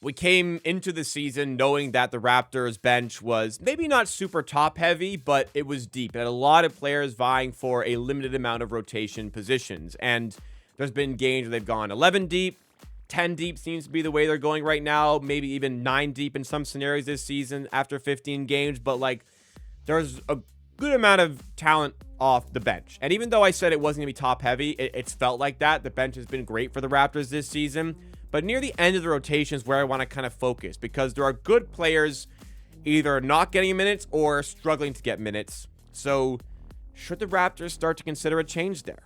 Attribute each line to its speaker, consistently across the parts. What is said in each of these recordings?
Speaker 1: we came into the season knowing that the Raptors bench was maybe not super top heavy, but it was deep. It had a lot of players vying for a limited amount of rotation positions. And there's been games where they've gone 11 deep, 10 deep seems to be the way they're going right now, maybe even 9 deep in some scenarios this season after 15 games. But like, there's a good amount of talent off the bench. And even though I said it wasn't going to be top heavy, it's felt like that. The bench has been great for the Raptors this season. But near the end of the rotation is where I want to kind of focus, because there are good players either not getting minutes or struggling to get minutes. So should the Raptors start to consider a change there?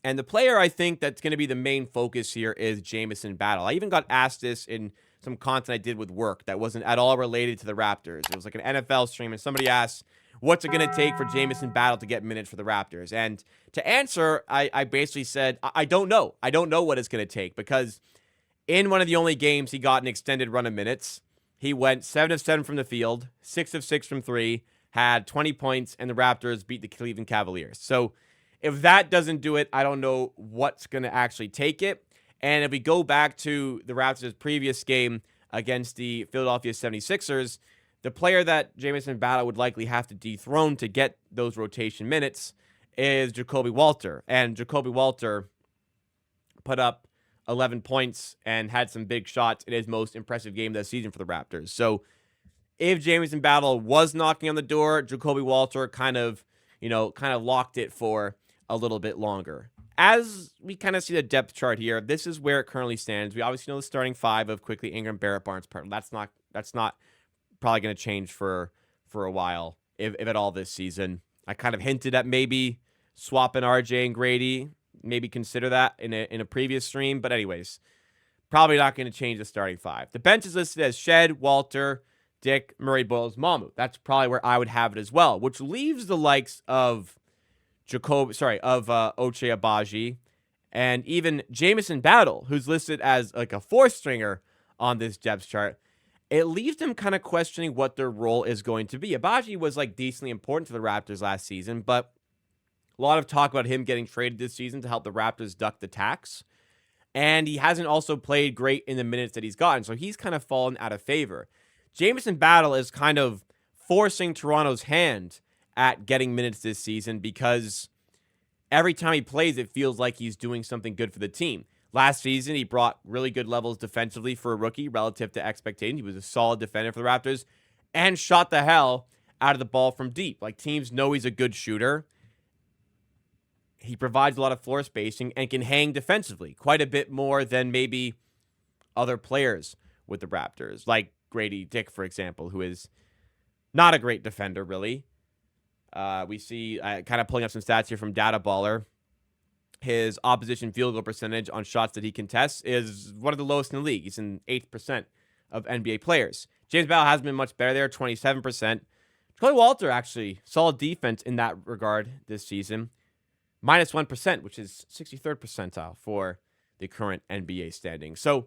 Speaker 1: And the player I think that's going to be the main focus here is Jamison Battle. I even got asked this in some content I did with work that wasn't at all related to the Raptors. It was like an NFL stream, and somebody asked, what's it going to take for Jamison Battle to get minutes for the Raptors? And to answer, I basically said, I don't know. I don't know what it's going to take, because in one of the only games he got an extended run of minutes, he went 7 of 7 from the field, 6 of 6 from 3, had 20 points, and the Raptors beat the Cleveland Cavaliers. So if that doesn't do it, I don't know what's going to actually take it. And if we go back to the Raptors' previous game against the Philadelphia 76ers, the player that Jamison Battle would likely have to dethrone to get those rotation minutes is Ja'Kobe Walter. And Ja'Kobe Walter put up 11 points and had some big shots in his most impressive game this season for the Raptors. So if Jamison Battle was knocking on the door, Ja'Kobe Walter kind of locked it for a little bit longer. As we kind of see the depth chart here, this is where it currently stands. We obviously know the starting 5 of Quickly, Ingram, Barrett, Barnes, Parton. That's not probably going to change for a while, if at all, this season. I kind of hinted at maybe swapping RJ and Gradey. Maybe consider that in a previous stream. But anyways, probably not going to change the starting 5. The bench is listed as Shed, Walter, Dick, Murray, Boyles, Mamu. That's probably where I would have it as well, which leaves the likes of Ochai Agbaji, and even Jamison Battle, who's listed as like a 4th stringer on this depth chart. It leaves them kind of questioning what their role is going to be. Agbaji was like decently important to the Raptors last season, but a lot of talk about him getting traded this season to help the Raptors duck the tax. And he hasn't also played great in the minutes that he's gotten, so he's kind of fallen out of favor. Jamison Battle is kind of forcing Toronto's hand at getting minutes this season, because every time he plays, it feels like he's doing something good for the team. Last season, he brought really good levels defensively for a rookie relative to expectations. He was a solid defender for the Raptors and shot the hell out of the ball from deep. Like, teams know he's a good shooter. He provides a lot of floor spacing and can hang defensively quite a bit more than maybe other players with the Raptors, like Gradey Dick, for example, who is not a great defender, really. We see, kind of pulling up some stats here from Data Baller, his opposition field goal percentage on shots that he contests is one of the lowest in the league. He's in 8% of NBA players. James Battle has been much better there, 27%. Troy Walter, actually, solid defense in that regard this season. Minus 1%, which is 63rd percentile for the current NBA standing. So,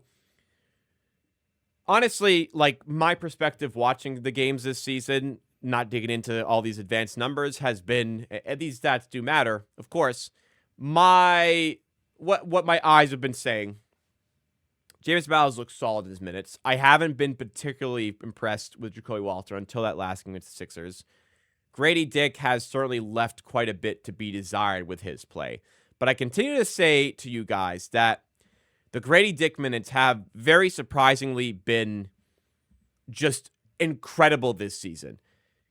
Speaker 1: honestly, like, my perspective watching the games this season, not digging into all these advanced numbers, has been, and these stats do matter, of course, what my eyes have been saying. James Battle looks solid in his minutes. I haven't been particularly impressed with Ja'Kobe Walter until that last game against the Sixers. Gradey Dick has certainly left quite a bit to be desired with his play. But I continue to say to you guys that the Gradey Dick minutes have very surprisingly been just incredible this season.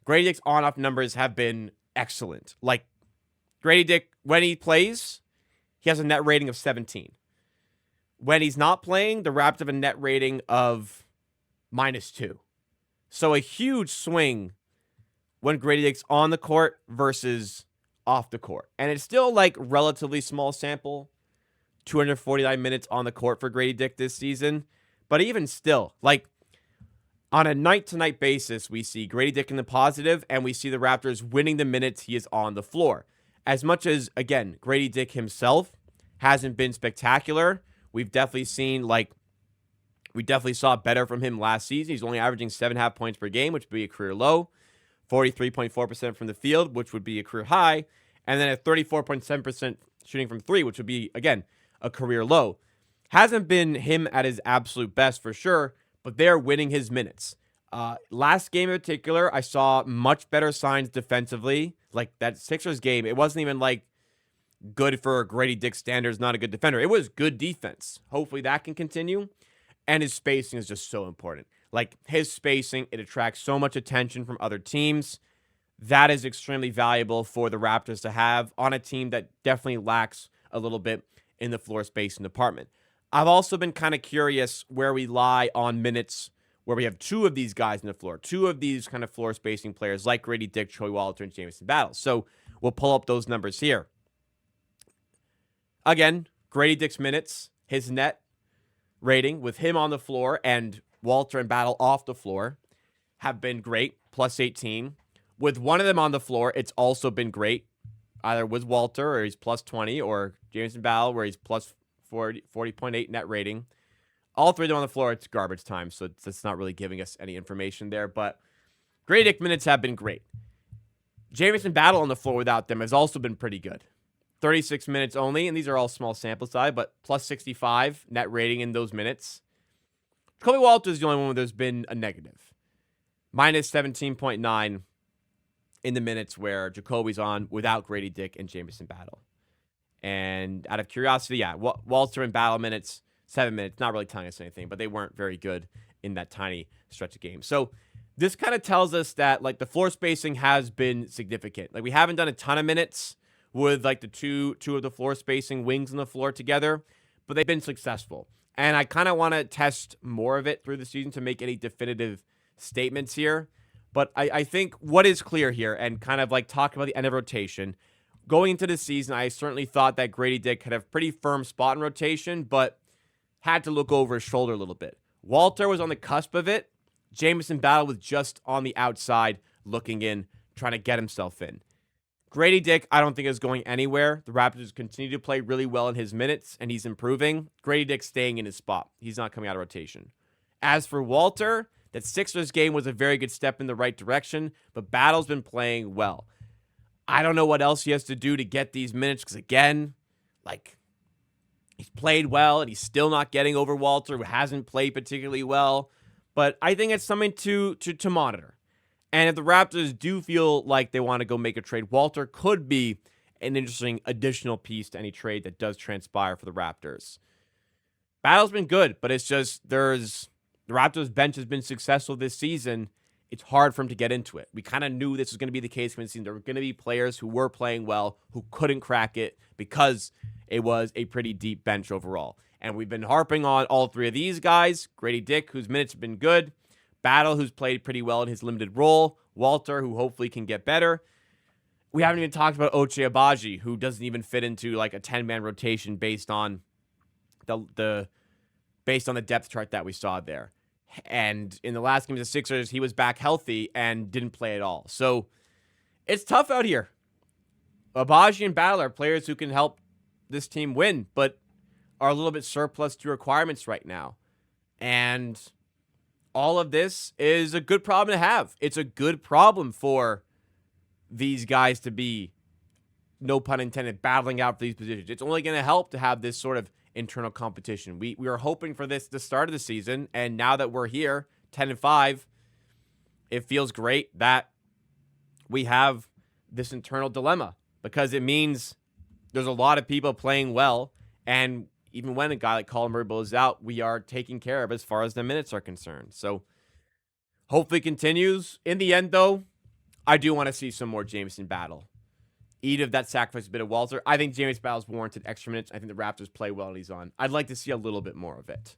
Speaker 1: Gradey Dick's on-off numbers have been excellent. Like, Gradey Dick, when he plays, he has a net rating of 17. When he's not playing, the Raptors have a net rating of -2. So a huge swing when Gradey Dick's on the court versus off the court. And it's still like relatively small sample, 249 minutes on the court for Gradey Dick this season. But even still, like, on a night-to-night basis, we see Gradey Dick in the positive, and we see the Raptors winning the minutes he is on the floor. As much as, again, Gradey Dick himself hasn't been spectacular, we've definitely seen, we definitely saw better from him last season. He's only averaging 7.5 points per game, which would be a career low. 43.4% from the field, which would be a career high. And then a 34.7% shooting from 3, which would be, again, a career low. Hasn't been him at his absolute best for sure, but they're winning his minutes. Last game in particular, I saw much better signs defensively. Like that Sixers game, it wasn't even like good for Gradey Dick standards, not a good defender. It was good defense. Hopefully that can continue. And his spacing is just so important. Like his spacing, it attracts so much attention from other teams. That is extremely valuable for the Raptors to have on a team that definitely lacks a little bit in the floor spacing department. I've also been kind of curious where we lie on minutes where we have 2 of these guys in the floor, 2 of these kind of floor spacing players like Gradey Dick, Troy Walter, and Jamison Battle. So we'll pull up those numbers here. Again, Gradey Dick's minutes, his net rating with him on the floor and Walter and Battle off the floor have been great, plus 18. With one of them on the floor, it's also been great, either with Walter or he's plus 20 or Jamison Battle where he's plus 40.8 net rating. All 3 of them on the floor, it's garbage time, so it's not really giving us any information there. But Gradey Dick minutes have been great. Jamison Battle on the floor without them has also been pretty good. 36 minutes only, and these are all small sample size, but plus 65 net rating in those minutes. Jacoby Walter is the only one where there's been a negative. Minus 17.9 in the minutes where Jacoby's on without Gradey Dick and Jamison Battle. And out of curiosity, yeah, Walter and Battle minutes, 7 minutes, not really telling us anything, but they weren't very good in that tiny stretch of games. So this kind of tells us that like the floor spacing has been significant. Like we haven't done a ton of minutes with like the two of the floor spacing wings on the floor together, but they've been successful. And I kind of want to test more of it through the season to make any definitive statements here. But I think what is clear here, and kind of like talking about the end of rotation, going into the season, I certainly thought that Gradey Dick had a pretty firm spot in rotation, but had to look over his shoulder a little bit. Walter was on the cusp of it. Jamison Battle was just on the outside looking in, trying to get himself in. Gradey Dick, I don't think is going anywhere. The Raptors continue to play really well in his minutes, and he's improving. Gradey Dick staying in his spot. He's not coming out of rotation. As for Walter, that Sixers game was a very good step in the right direction, but Battle's been playing well. I don't know what else he has to do to get these minutes, because again, like, he's played well, and he's still not getting over Walter, who hasn't played particularly well. But I think it's something to monitor. And if the Raptors do feel like they want to go make a trade, Walter could be an interesting additional piece to any trade that does transpire for the Raptors. Battle's been good, but it's just the Raptors bench has been successful this season. It's hard for him to get into it. We kind of knew this was going to be the case when there were going to be players who were playing well who couldn't crack it because it was a pretty deep bench overall. And we've been harping on all 3 of these guys. Gradey Dick, whose minutes have been good. Battle, who's played pretty well in his limited role. Walter, who hopefully can get better. We haven't even talked about Ochai Agbaji, who doesn't even fit into like a 10-man rotation based on the depth chart that we saw there. And in the last game of the Sixers, he was back healthy and didn't play at all. So it's tough out here. Agbaji and Battle are players who can help this team win, but are a little bit surplus to requirements right now. And all of this is a good problem to have. It's a good problem for these guys to be, no pun intended, battling out for these positions. It's only going to help to have this sort of internal competition. We were hoping for this at the start of the season, and now that we're here, 10-5, it feels great that we have this internal dilemma, because it means there's a lot of people playing well, and even when a guy like Colin Murray is out, we are taking care of as far as the minutes are concerned. So hopefully it continues. In the end, though, I do want to see some more Jamison Battle. Eat of that sacrifice a bit of Walter. I think Jamison Battle's warranted extra minutes. I think the Raptors play well and he's on. I'd like to see a little bit more of it.